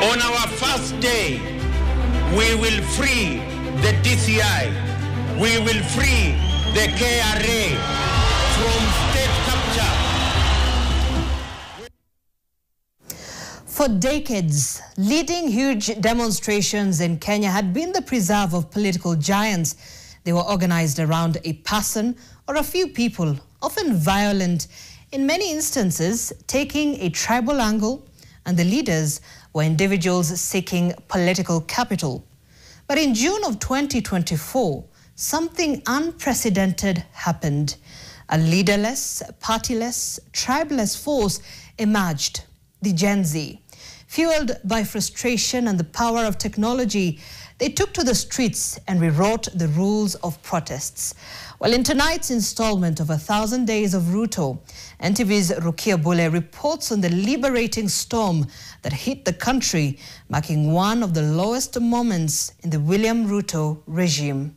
On our first day, we will free the DCI. We will free the KRA from state capture. For decades, leading huge demonstrations in Kenya had been the preserve of political giants. They were organized around a person or a few people, often violent, in many instances taking a tribal angle, and the leaders were individuals seeking political capital. But in June of 2024, something unprecedented happened. A leaderless, partyless, tribeless force emerged, the Gen Z. Fueled by frustration and the power of technology, they took to the streets and rewrote the rules of protests. Well, in tonight's installment of 1,000 Days of Ruto, NTV's Rukia Bule reports on the liberating storm that hit the country, marking one of the lowest moments in the William Ruto regime.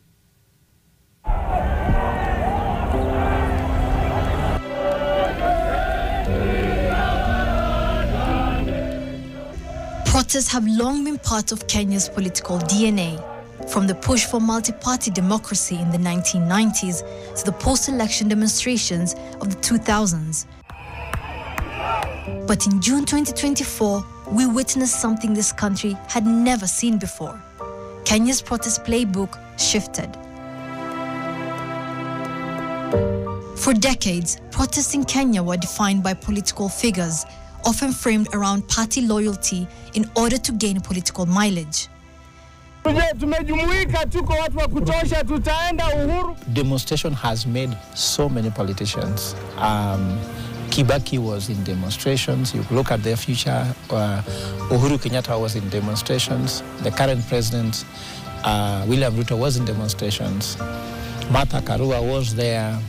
Protests have long been part of Kenya's political DNA, from the push for multi-party democracy in the 1990s to the post-election demonstrations of the 2000s. But in June 2024, we witnessed something this country had never seen before. Kenya's protest playbook shifted. For decades, protests in Kenya were defined by political figures, often framed around party loyalty in order to gain political mileage. Demonstration has made so many politicians. Kibaki was in demonstrations. You look at their future. Uhuru Kenyatta was in demonstrations. The current president, William Ruto, was in demonstrations. Martha Karua was there.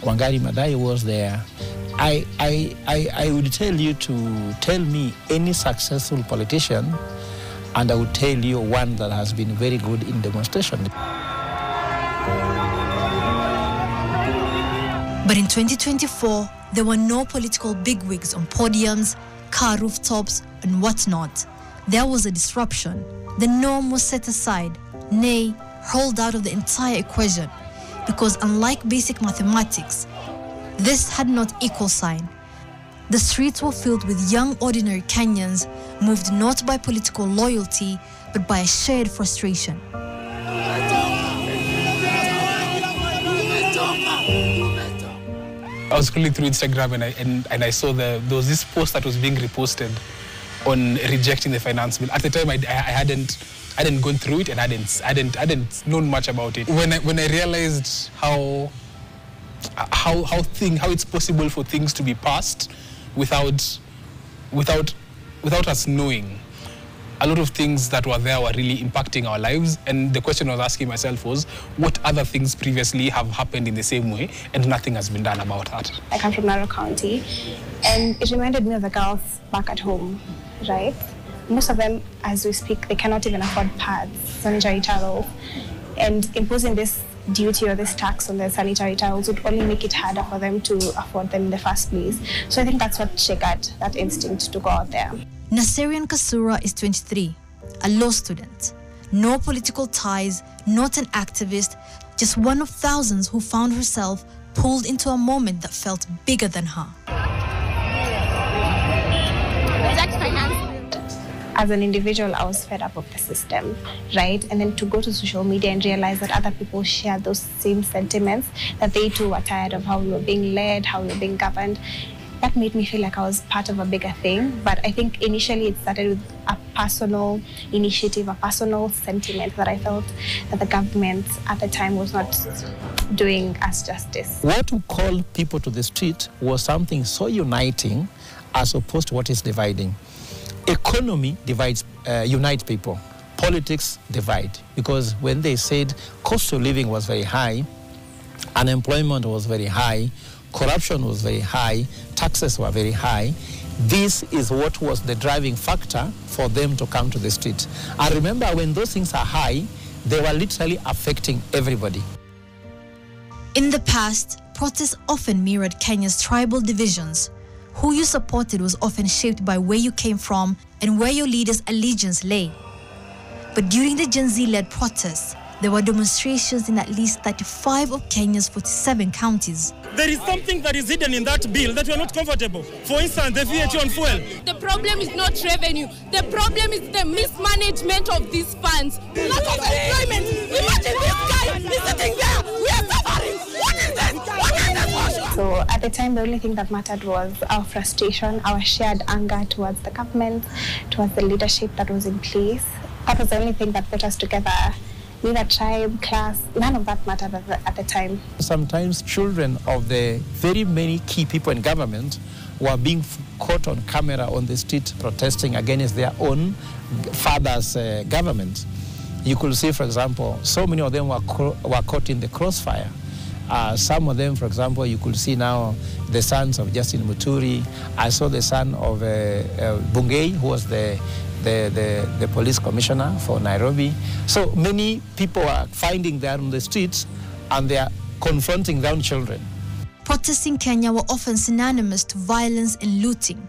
Wangari Maathai was there. I would tell you to tell me any successful politician, and I would tell you one that has been very good in demonstration. But in 2024, there were no political bigwigs on podiums, car rooftops, and whatnot. There was a disruption. The norm was set aside, nay, hurled out of the entire equation, because unlike basic mathematics, this had not equal sign. The streets were filled with young, ordinary Kenyans, moved not by political loyalty, but by a shared frustration. I was scrolling through Instagram and I saw there was this post that was being reposted on rejecting the finance bill. At the time, I hadn't gone through it and I hadn't known much about it. When I realized how it's possible for things to be passed without us knowing. A lot of things that were there were really impacting our lives, and the question I was asking myself was, what other things previously have happened in the same way and nothing has been done about that? I come from Narok County, and it reminded me of the girls back at home, right? Most of them, as we speak, they cannot even afford pads, sanitary towels, and imposing this duty or this tax on the sanitary towels would only make it harder for them to afford them in the first place. So I think that's what triggered that instinct to go out there. Naserian Kasura is 23, a law student. No political ties, not an activist, just one of thousands who found herself pulled into a moment that felt bigger than her. As an individual, I was fed up of the system, right? And then to go to social media and realize that other people share those same sentiments, that they too were tired of how we were being led, how we were being governed. That made me feel like I was part of a bigger thing. But I think initially it started with a personal initiative, a personal sentiment that I felt that the government at the time was not doing us justice. What to call people to the street was something so uniting as opposed to what is dividing. Economy unites people. Politics divide. Because when they said cost of living was very high, unemployment was very high, corruption was very high, taxes were very high, this is what was the driving factor for them to come to the street. I remember when those things are high, they were literally affecting everybody. In the past, protests often mirrored Kenya's tribal divisions. Who you supported was often shaped by where you came from and where your leader's allegiance lay. But during the Gen Z-led protests, there were demonstrations in at least 35 of Kenya's 47 counties. There is something that is hidden in that bill that we are not comfortable. For instance, the VAT on fuel. The problem is not revenue. The problem is the mismanagement of these funds. Lack of employment. Imagine this guy is sitting there. We are suffering. What is this? What is this? So at the time, the only thing that mattered was our frustration, our shared anger towards the government, towards the leadership that was in place. That was the only thing that put us together. Neither tribe, class, none of that mattered at the time. Sometimes children of the very many key people in government were being caught on camera on the street protesting against their own father's government. You could see, for example, so many of them were caught in the crossfire. Some of them, for example, you could see now the sons of Justin Muturi. I saw the son of Bungei, who was the police commissioner for Nairobi. So many people are finding them on the streets and they are confronting their own children. Protests in Kenya were often synonymous to violence and looting.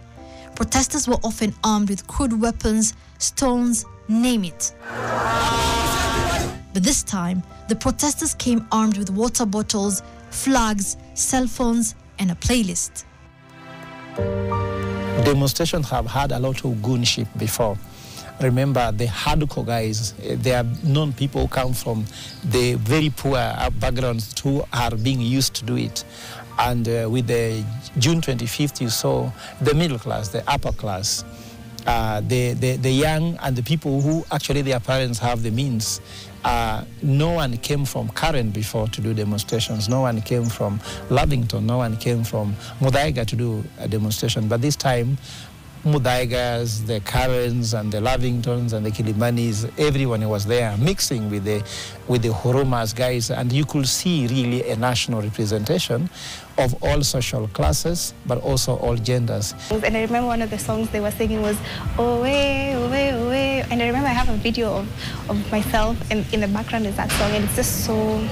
Protesters were often armed with crude weapons, stones, name it. But this time, the protesters came armed with water bottles, flags, cell phones, and a playlist. Demonstrations have had a lot of goonship before. Remember, the hardcore guys, they are known people who come from the very poor backgrounds who are being used to do it. And with the June 25th, you saw the middle class, the upper class, the young and the people who actually their parents have the means. No one came from Karen before to do demonstrations. No one came from Lavington. No one came from Muthaiga to do a demonstration. But this time, Muthaigas, the Karens and the Lavingtons and the Kilimanis, everyone was there mixing with the Hurumas guys, and you could see really a national representation of all social classes, but also all genders. And I remember one of the songs they were singing was "Owe, Owe, Owe," and I remember I have a video of myself, and in the background is that song, and it's just so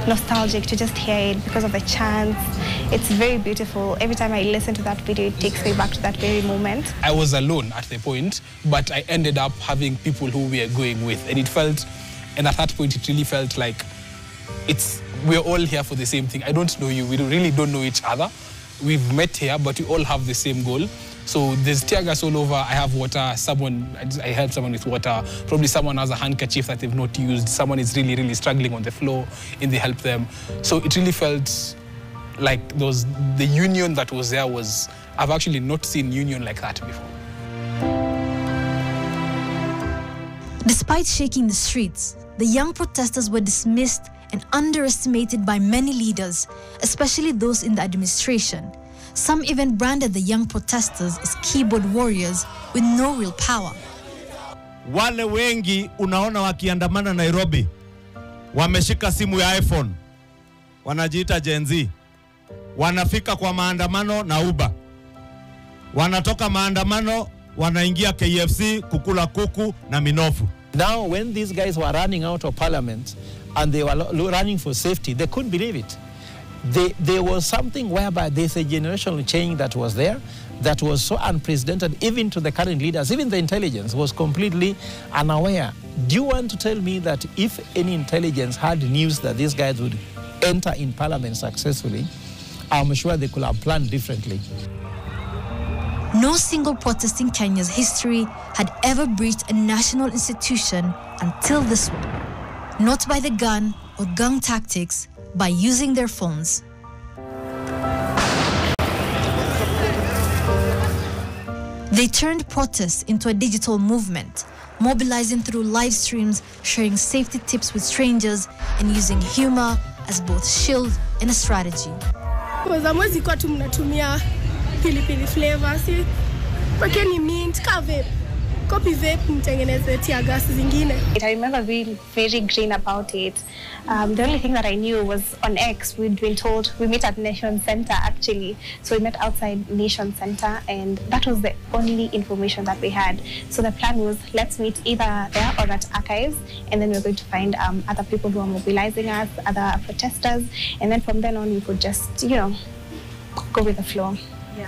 nostalgic to just hear it because of the chants. It's very beautiful. Every time I listen to that video, it takes me back to that very moment. I was alone at the point, but I ended up having people who we were going with, and it felt, and at that point, it really felt like we're all here for the same thing. I don't know you. We really don't know each other. We've met here, but we all have the same goal. So there's tear gas all over. I have water. I help someone with water. Probably someone has a handkerchief that they've not used. Someone is really, really struggling on the floor, and they help them. So it really felt like the union that was there was, I've actually not seen union like that before. Despite shaking the streets, the young protesters were dismissed and underestimated by many leaders, especially those in the administration. Some even branded the young protesters as keyboard warriors with no real power. Wale wengi unaona wakiandamana Nairobi, wameshika simu ya iPhone, wanajiita Gen Z, wanafika kwa maandamano na Uber, wanatoka maandamano, wanaingia KFC kukula kuku na minofu. Now, when these guys were running out of parliament and they were running for safety, they couldn't believe it. There was something whereby there's a generational change that was there that was so unprecedented, even to the current leaders, even the intelligence was completely unaware. Do you want to tell me that if any intelligence had news that these guys would enter in parliament successfully, I'm sure they could have planned differently. No single protest in Kenya's history had ever breached a national institution until this one. Not by the gun or gang tactics, by using their phones. They turned protests into a digital movement, mobilizing through live streams, sharing safety tips with strangers, and using humor as both shield and a strategy. Zamwezi kwa tu mnatumia pilipili flavor, si pakeni mint ka vape. Copy vape mtengeneze tear gas zingine. I remember being very green about it. The only thing that I knew was on X, we'd been told we meet at Nation Center actually. So we met outside Nation Center, and that was the only information that we had. So the plan was, let's meet either there or at Archives, and then we're going to find other people who are mobilizing us, other protesters, and then from then on we could just, go with the flow.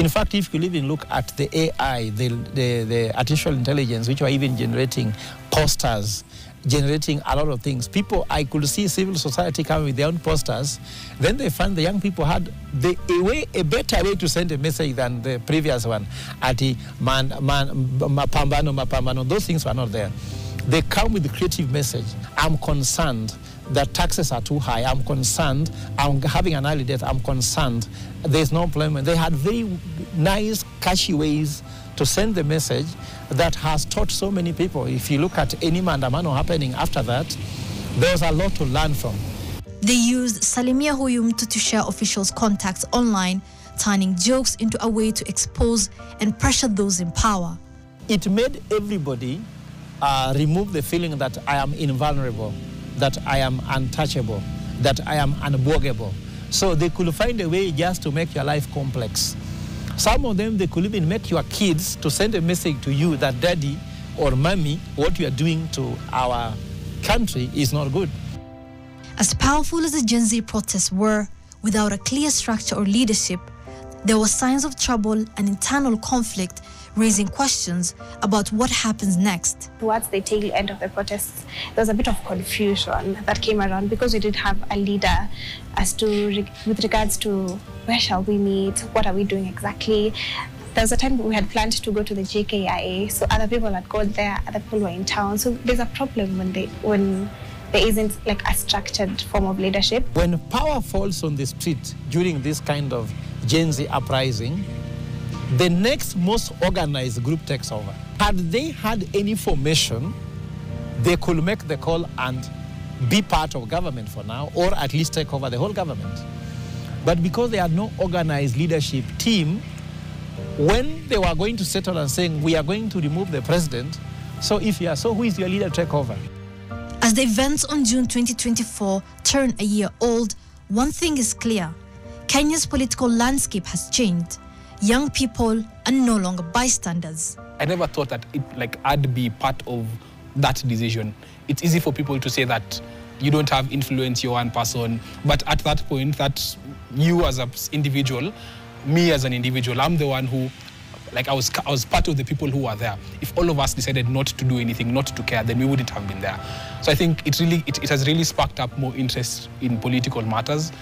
In fact, if you even look at the AI, the artificial intelligence, which are even generating posters, generating a lot of things. People, I could see civil society coming with their own posters. Then they found the young people had a better way to send a message than the previous one. Mapambano, those things were not there. They come with a creative message. I'm concerned that taxes are too high. I'm concerned. I'm having an early death. I'm concerned. There's no employment. They had very nice, catchy ways to send the message that has taught so many people. If you look at any mandamano happening after that, there's a lot to learn from. They used Salimia Huyumtu to share officials' contacts online, turning jokes into a way to expose and pressure those in power. It made everybody remove the feeling that I am invulnerable, that I am untouchable, that I am unbogable. So they could find a way just to make your life complex. Some of them, they could even make your kids to send a message to you that daddy or mommy, what you are doing to our country is not good. As powerful as the Gen Z protests were, without a clear structure or leadership, there were signs of trouble and internal conflict, raising questions about what happens next. Towards the tail end of the protests, there was a bit of confusion that came around because we didn't have a leader as to, with regards to where shall we meet, what are we doing exactly. There was a time we had planned to go to the JKIA, so other people had gone there, other people were in town. So there's a problem when there isn't like a structured form of leadership. When power falls on the street during this kind of Gen Z uprising, the next most organized group takes over. Had they had any formation, they could make the call and be part of government for now, or at least take over the whole government. But because they had no organized leadership team, when they were going to settle and saying, we are going to remove the president, so if you are, so who is your leader, take over? As the events on June 2024 turn a year old, one thing is clear. Kenya's political landscape has changed. Young people are no longer bystanders. I never thought that I'd be part of that decision. It's easy for people to say that you don't have influence, you're one person. But at that point, that you as an individual, me as an individual, I'm the one who, I was part of the people who were there. If all of us decided not to do anything, not to care, then we wouldn't have been there. So I think it has really sparked up more interest in political matters,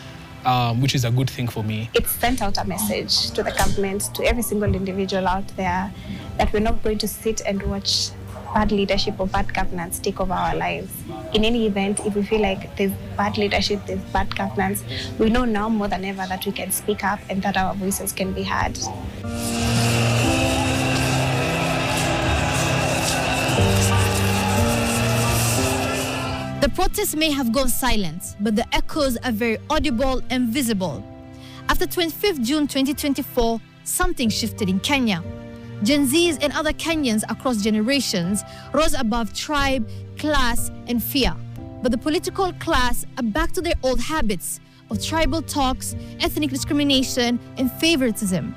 which is a good thing for me. It sent out a message to the government, to every single individual out there, that we're not going to sit and watch bad leadership or bad governance take over our lives. In any event, if we feel like there's bad leadership, there's bad governance, we know now more than ever that we can speak up and that our voices can be heard. The protests may have gone silent, but the echoes are very audible and visible. After 25th June 2024, something shifted in Kenya. Gen Zs and other Kenyans across generations rose above tribe, class, and fear. But the political class are back to their old habits of tribal talks, ethnic discrimination, and favoritism.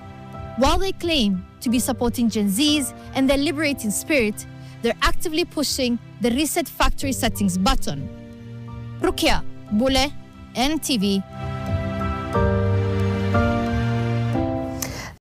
While they claim to be supporting Gen Zs and their liberating spirit, they're actively pushing the reset factory settings button. Rukia, Bule, NTV,